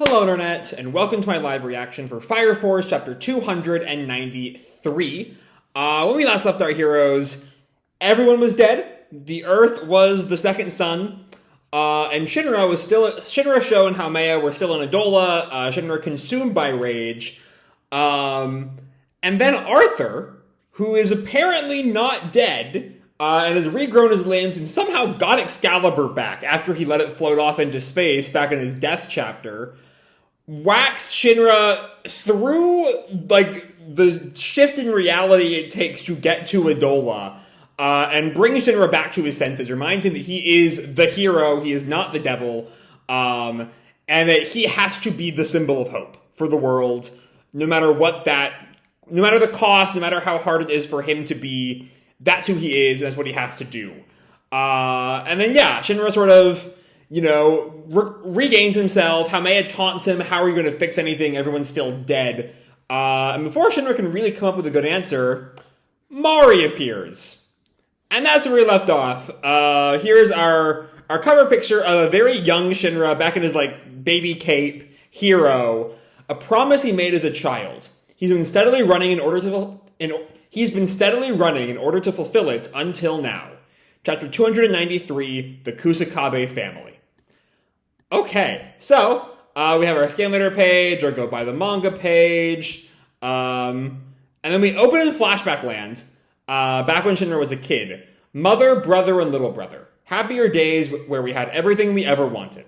Hello Internet, and welcome to my live reaction for Fire Force chapter 293. When we last left our heroes, everyone was dead, the Earth was the second sun, and Shinra, Sho, and Haumea were still in Adola, Shinra consumed by rage, and then Arthur, who is apparently not dead, and has regrown his limbs and somehow got Excalibur back after he let it float off into space back in his death chapter, whacks Shinra through, the shift in reality it takes to get to Adola, and brings Shinra back to his senses, reminds him that he is the hero, he is not the devil, and that he has to be the symbol of hope for the world, no matter the cost, no matter how hard it is for him to be. That's who he is, and that's what he has to do. And then, Shinra sort of, regains himself. Haumea taunts him, how are you going to fix anything? Everyone's still dead. And before Shinra can really come up with a good answer, Mari appears. And that's where we left off. Here's our cover picture of a very young Shinra back in his, baby cape, hero. A promise he made as a child. He's been steadily running in order to fulfill it until now. Chapter 293, The Kusakabe Family. Okay, so we have our scan later page, or go by the manga page, and then we open in flashback land, back when Shinra was a kid. Mother, brother, and little brother. Happier days where we had everything we ever wanted.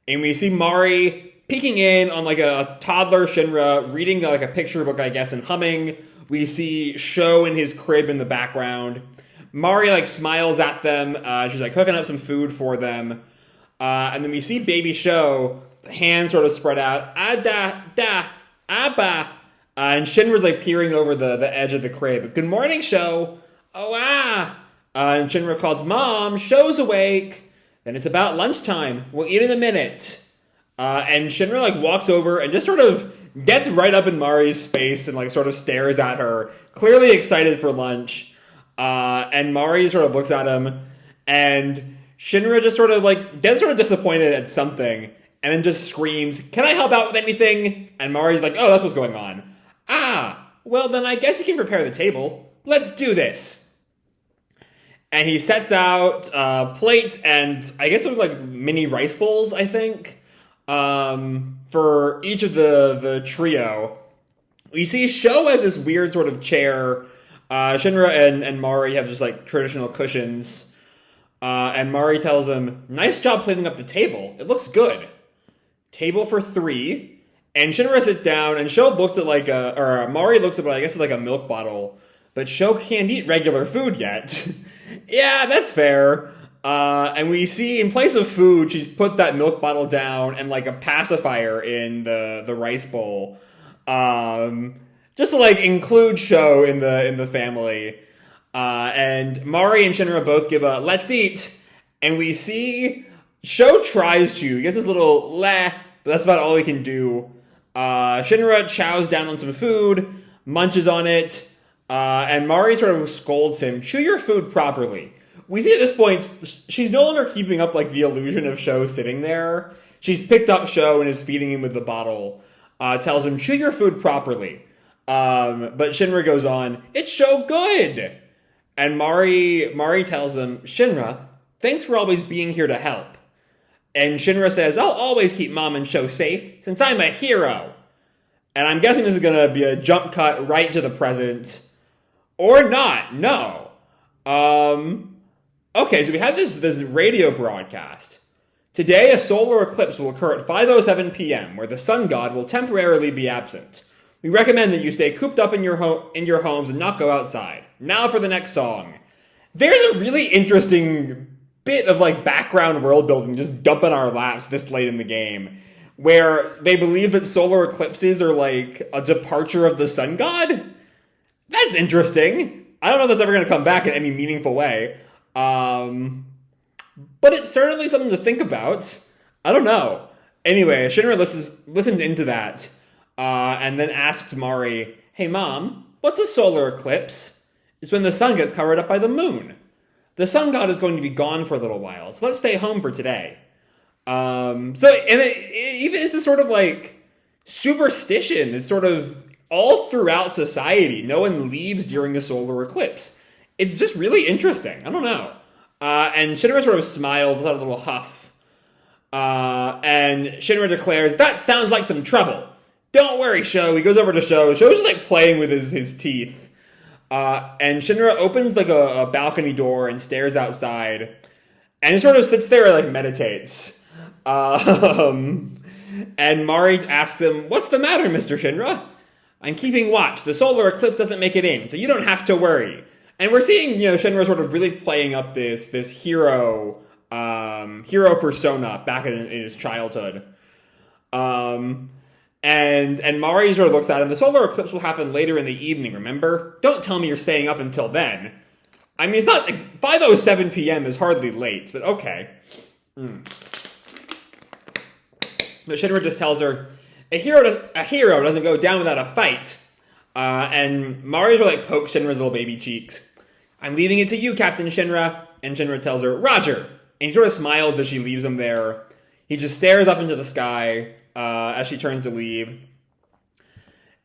And we see Mari peeking in on a toddler Shinra, reading a picture book, I guess, and humming. We see Sho in his crib in the background. Mari, smiles at them. She's, cooking up some food for them. And then we see baby Sho, hands sort of spread out. Abba. And Shinra's, peering over the edge of the crib. Good morning, Sho. Oh, and Shinra calls, Mom, Sho's awake. Then it's about lunchtime. We'll eat in a minute. And Shinra, walks over and just sort of gets right up in Mari's space and sort of stares at her, clearly excited for lunch. And Mari sort of looks at him, and Shinra just sort of gets sort of disappointed at something, and then just screams, "Can I help out with anything?" And Mari's like, "Oh, that's what's going on." Well then I guess you can prepare the table. Let's do this. And he sets out plates and I guess it was mini rice bowls, I think. For each of the trio. We see Sho has this weird sort of chair. Shinra and Mari have just traditional cushions. And Mari tells him, nice job cleaning up the table. It looks good. Table for 3. And Shinra sits down and Sho looks at Mari looks at I guess a milk bottle. But Sho can't eat regular food yet. Yeah, that's fair. And we see in place of food, she's put that milk bottle down and a pacifier in the rice bowl, just to include Sho in the family. And Mari and Shinra both give a let's eat, and we see Sho tries to. He gets this little leh, but that's about all he can do. Shinra chows down on some food, munches on it, and Mari sort of scolds him, chew your food properly. We see at this point, she's no longer keeping up the illusion of Sho sitting there. She's picked up Sho and is feeding him with the bottle. Tells him, chew your food properly. But Shinra goes on, it's Sho good! And Mari tells him, Shinra, thanks for always being here to help. And Shinra says, I'll always keep Mom and Sho safe, since I'm a hero. And I'm guessing this is going to be a jump cut right to the present. Or not, no. Okay, so we have this radio broadcast. Today, a solar eclipse will occur at 5:07 p.m., where the sun god will temporarily be absent. We recommend that you stay cooped up in your homes and not go outside. Now for the next song. There's a really interesting bit of background world building just dump in our laps this late in the game, where they believe that solar eclipses are a departure of the sun god. That's interesting. I don't know if that's ever going to come back in any meaningful way. But it's certainly something to think about. I don't know. Anyway, Shinra listens into that, and then asks Mari, hey Mom, what's a solar eclipse? It's when the sun gets covered up by the moon. The sun god is going to be gone for a little while, so let's stay home for today. Even it's this sort of like superstition. It's sort of all throughout society. No one leaves during the solar eclipse. It's just really interesting. I don't know. And Shinra sort of smiles without a little huff. And Shinra declares, "That sounds like some trouble. Don't worry, Sho." He goes over to Sho. Sho's just like playing with his teeth. And Shinra opens like a balcony door and stares outside. And he sort of sits there and like meditates. And Mari asks him, "What's the matter, Mr. Shinra?" "I'm keeping watch. The solar eclipse doesn't make it in, so you don't have to worry." And we're seeing, Shinra sort of really playing up this hero persona back in his childhood. And Mari sort of looks at him. "The solar eclipse will happen later in the evening, remember? Don't tell me you're staying up until then." I mean, it's not 5:07 p.m. is hardly late, but okay. But Shinra just tells her, a hero doesn't go down without a fight. And Mari sort of like pokes Shinra's little baby cheeks. "I'm leaving it to you, Captain Shinra." And Shinra tells her, "Roger." And he sort of smiles as she leaves him there. He just stares up into the sky as she turns to leave.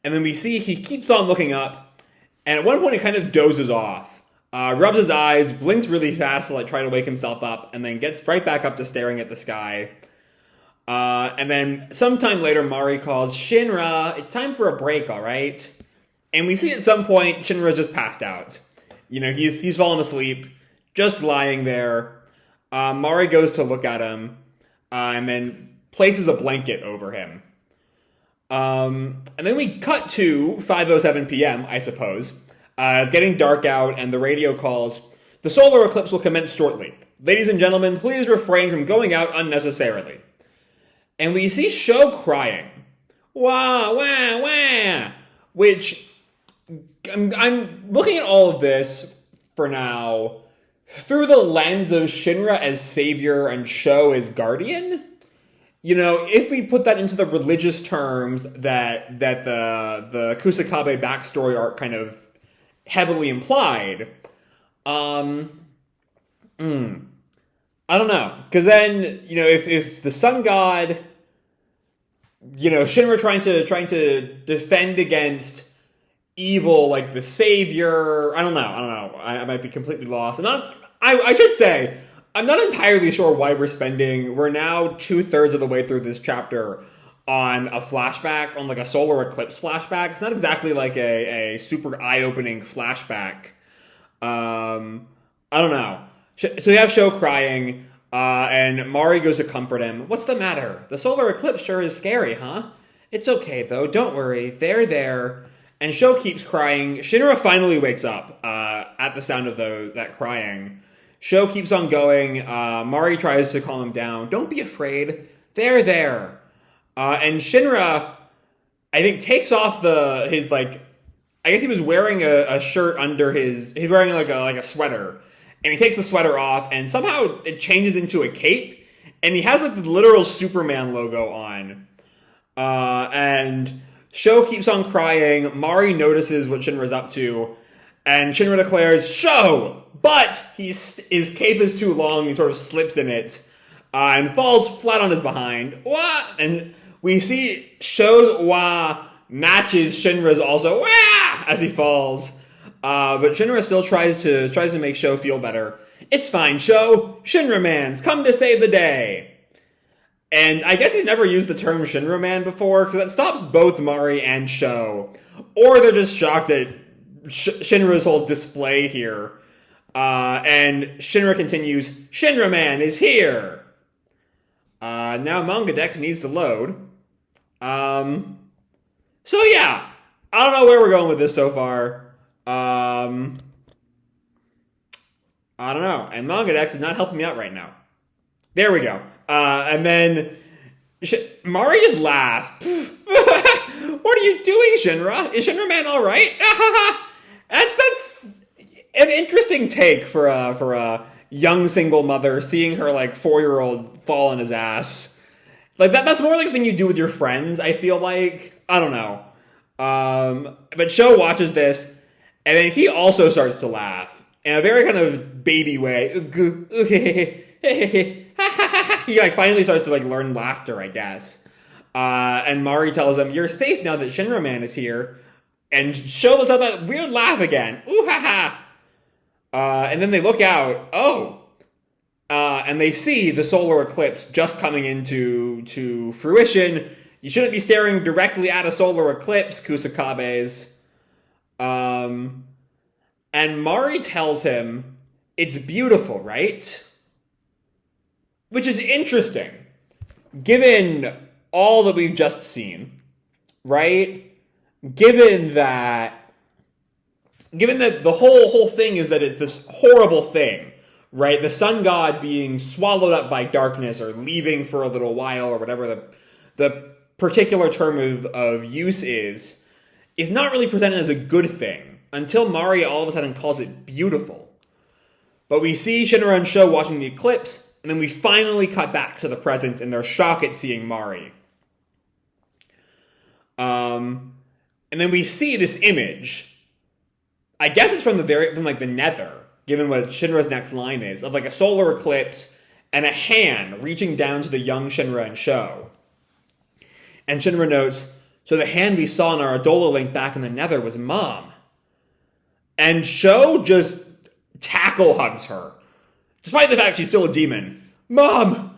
And then we see he keeps on looking up. And at one point he kind of dozes off. Rubs his eyes, blinks really fast to like try to wake himself up, and then gets right back up to staring at the sky. And then sometime later, Mari calls, "Shinra, it's time for a break, all right?" And we see at some point Shinra's just passed out. He's fallen asleep, just lying there. Mari goes to look at him, and then places a blanket over him. And then we cut to 5:07 p.m., I suppose. It's getting dark out, and the radio calls, "The solar eclipse will commence shortly. Ladies and gentlemen, please refrain from going out unnecessarily." And we see Sho crying. Wah, wah, wah. Which, I'm looking at all of this, for now, through the lens of Shinra as savior and Sho as guardian. If we put that into the religious terms that the Kusakabe backstory arc kind of heavily implied, I don't know. Because then, if the sun god, Shinra trying to defend against evil, like the savior, I don't know. I might be completely lost. I should say, I'm not entirely sure why we're now 2/3 of the way through this chapter on a flashback, on like a solar eclipse flashback. It's not exactly like a super eye-opening flashback. I don't know. So we have Sho crying, and Mari goes to comfort him. "What's the matter? The solar eclipse sure is scary, huh? It's okay, though. Don't worry. They're there." And Sho keeps crying. Shinra finally wakes up at the sound of that crying. Sho keeps on going. Mari tries to calm him down. "Don't be afraid. They're there." And Shinra, I think, takes off his like, I guess he was wearing a shirt under he's wearing like a sweater. And he takes the sweater off, and somehow it changes into a cape. And he has like the literal Superman logo on. And Sho keeps on crying. Mari notices what Shinra's up to. And Shinra declares, "Sho!" But his cape is too long. He sort of slips in it. And falls flat on his behind. Wah! And we see Sho's wah matches Shinra's also wah as he falls. But Shinra still tries to make Sho feel better. "It's fine, Sho. Shinra Man's come to save the day." And I guess he's never used the term Shinra Man before, because that stops both Mari and Sho. Or they're just shocked at Shinra's whole display here. And Shinra continues, "Shinra Man is here." Now Manga Dex needs to load. So yeah, I don't know where we're going with this so far. I don't know. And Manga Dex is not helping me out right now. There we go. And then Mari just laughs. "What are you doing, Shinra? Is Shinra Man all right?" That's an interesting take for a young single mother, seeing her like 4-year-old fall on his ass. Like that's more like a thing you do with your friends, I feel like. I don't know. But Sho watches this, and then he also starts to laugh in a very kind of baby way. He finally starts to learn laughter, I guess. And Mari tells him, "You're safe now that Shinra Man is here." And Sho lets out that weird laugh again. Ooh ha ha! And then they look out. And they see the solar eclipse just coming into fruition. You shouldn't be staring directly at a solar eclipse, Kusakabes. And Mari tells him, "It's beautiful, right?" Which is interesting, given all that we've just seen, right? Given that the whole thing is that it's this horrible thing, right? The sun god being swallowed up by darkness or leaving for a little while or whatever the particular term of use is not really presented as a good thing until Mari all of a sudden calls it beautiful. But we see Shinra and Sho watching the eclipse, and then we finally cut back to the present in their shock at seeing Mari. And then we see this image. I guess it's from the Nether, given what Shinra's next line is, of a solar eclipse and a hand reaching down to the young Shinra and Sho. And Shinra notes, "So the hand we saw in our Adola link back in the Nether was Mom." And Sho just tackle hugs her, despite the fact she's still a demon. "Mom!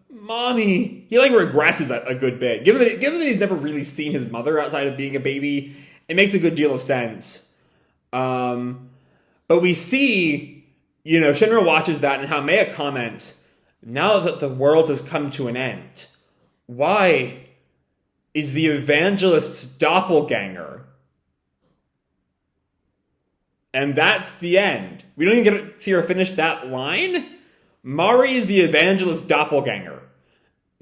Mommy!" He regresses a good bit. Given that he's never really seen his mother outside of being a baby, it makes a good deal of sense. But we see, Shinra watches that, and Haumea comments, "Now that the world has come to an end, why is the Evangelist's doppelganger?" And that's the end. We don't even get to see her finish that line. Mari is the Evangelist's doppelganger.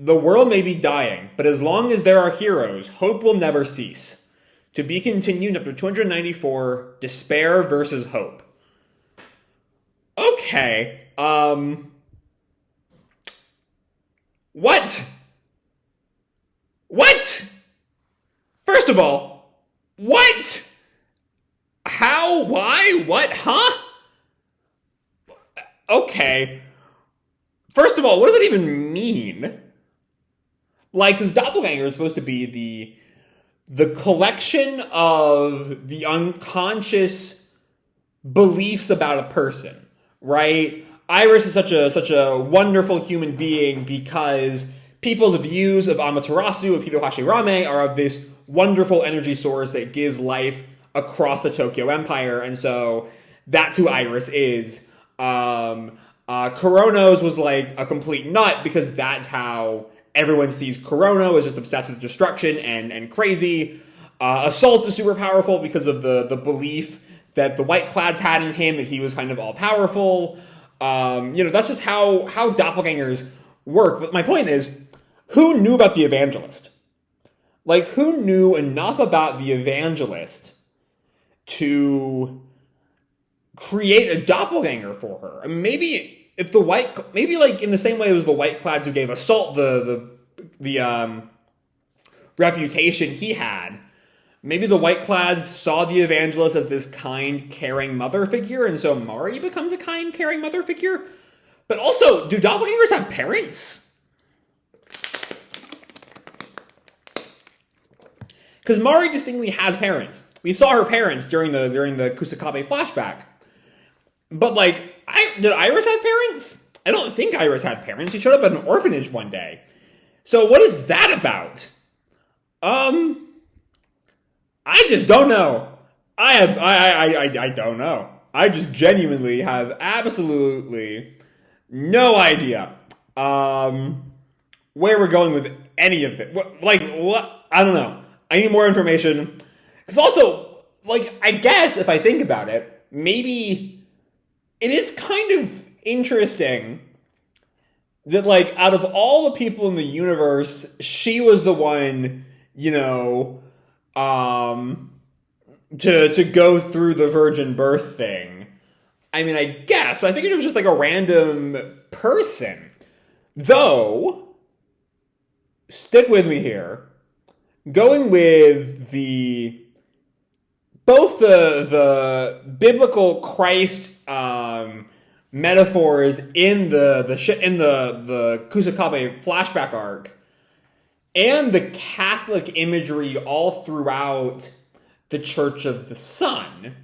The world may be dying, but as long as there are heroes, hope will never cease. To be continued, chapter 294, Despair versus Hope. Okay, What? First of all, what? How? Why? What? Huh? Okay. First of all, what does that even mean? Because doppelganger is supposed to be the collection of the unconscious beliefs about a person, right? Iris is such a wonderful human being because people's views of Amaterasu, of Hirohashi Rame, are of this wonderful energy source that gives life across the Tokyo Empire, and so that's who Iris is. Coronos was a complete nut because that's how everyone sees Corono, as just obsessed with destruction and crazy. Assault is super powerful because of the belief that the White Clads had in him, that he was kind of all powerful. That's just how doppelgangers work. But my point is, who knew about the Evangelist? Who knew enough about the Evangelist to create a doppelganger for her? I mean, maybe if maybe in the same way it was the White Clads who gave Assault the reputation he had, maybe the White Clads saw the Evangelist as this kind, caring mother figure, and so Mari becomes a kind, caring mother figure. But also, do doppelgangers have parents? Because Mari distinctly has parents. We saw her parents during the Kusakabe flashback. But did Iris have parents? I don't think Iris had parents. She showed up at an orphanage one day. So what is that about? I just don't know. I don't know. I just genuinely have absolutely no idea where we're going with any of it. What? I don't know. I need more information. Because also, I guess if I think about it, maybe it is kind of interesting that, out of all the people in the universe, she was the one, to go through the virgin birth thing. I mean, I guess, but I figured it was just a random person. Though, stick with me here. Going with both the biblical Christ metaphors in the Kusakabe flashback arc, and the Catholic imagery all throughout the Church of the Sun,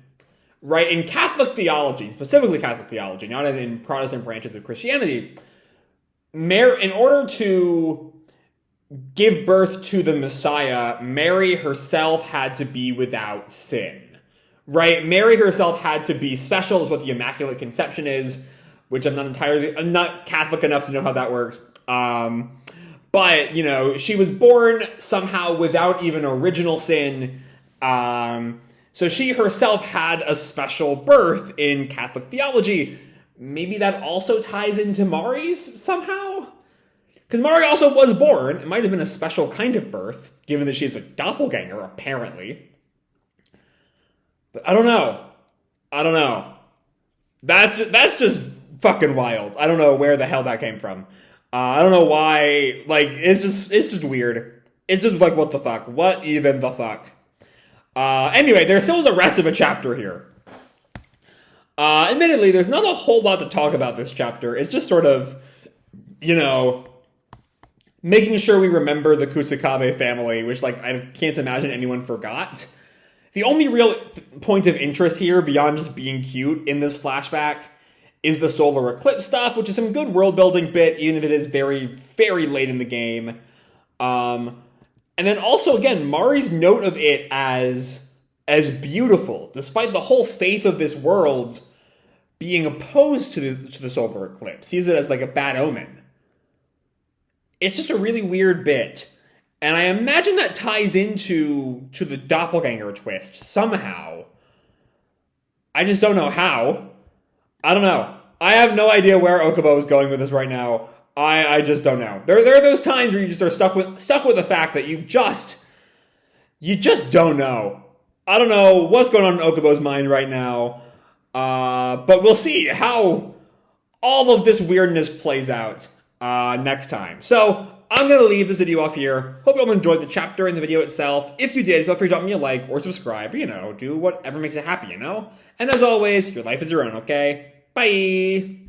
right? In Catholic theology, specifically Catholic theology, not in Protestant branches of Christianity, in order to give birth to the Messiah, Mary herself had to be without sin. Right? Mary herself had to be special, is what the Immaculate Conception is, which I'm not Catholic enough to know how that works. But, she was born somehow without even original sin. So she herself had a special birth in Catholic theology. Maybe that also ties into Mari's somehow? Because Mari also was born. It might have been a special kind of birth, given that she's a doppelganger, apparently. But I don't know. That's just fucking wild. I don't know where the hell that came from. I don't know why. Like, it's just weird. It's just like, what the fuck? What even the fuck? Anyway, there still is the rest of a chapter here. Admittedly, there's not a whole lot to talk about this chapter. It's just sort of, making sure we remember the Kusakabe family, which, I can't imagine anyone forgot. The only real point of interest here, beyond just being cute in this flashback, is the solar eclipse stuff, which is some good world-building bit, even if it is very, very late in the game. And then also, again, Mari's note of it as beautiful, despite the whole faith of this world being opposed to the solar eclipse. Sees it as a bad omen. It's just a really weird bit. And I imagine that ties into the doppelganger twist somehow. I just don't know how. I don't know. I have no idea where Okubo is going with this right now. I just don't know. There are those times where you just are stuck with the fact that you just don't know. I don't know what's going on in Okubo's mind right now. But we'll see how all of this weirdness plays out next time. So I'm going to leave this video off here. Hope you all enjoyed the chapter and the video itself. If you did, feel free to drop me a like or subscribe. Do whatever makes you happy, And as always, your life is your own, okay? Bye!